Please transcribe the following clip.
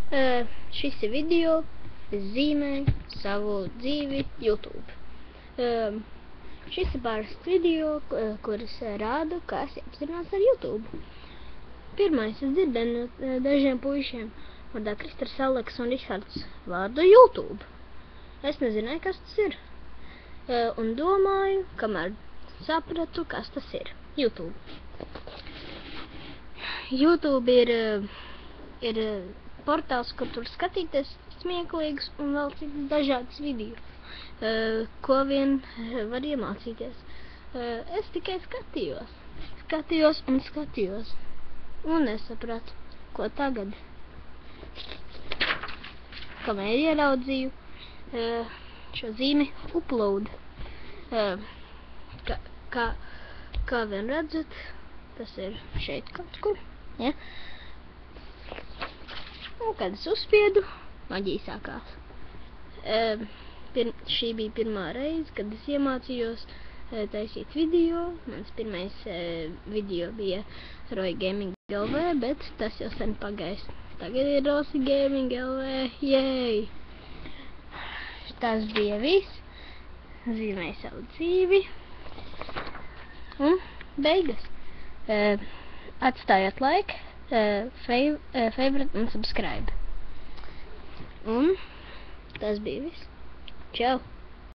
Šis ir video, es zīmēju savu dzīvi YouTube. Šis ir pārsts video, kuras rādu, kā es iepazināts ar YouTube. Pirmais, es dzirdēju no dažiem puišiem, vārdā Kristers, Aleks un Rihards, vārdu YouTube. Es nezināju, kas tas ir. Un domāju, kamēr sapratu, kas tas ir. YouTube. YouTube ir portāls, kur tur skatīties smieklīgus un vēl citas dažādas video, ko vien var iemācīties. Es tikai skatījos un nesapratu, ko tagad. Kamēr ieraudzīju šo zīmi upload. Kā vien redzat, tas ir šeit kaut kur, ja? Un, kad es uzspiedu, maģija sākās. Šī bija pirmā reize, kad es iemācījos taisīt video. Mans pirmais video bija Roy Gaming LV, bet tas jau sen pagājis. Tagad ir Rosi Gaming LV, jej! Tas bija viss. Zīmēju savu dzīvi. Un beigas. Atstājiet like, favorite un subscribe. Un tas bija viss. Čau!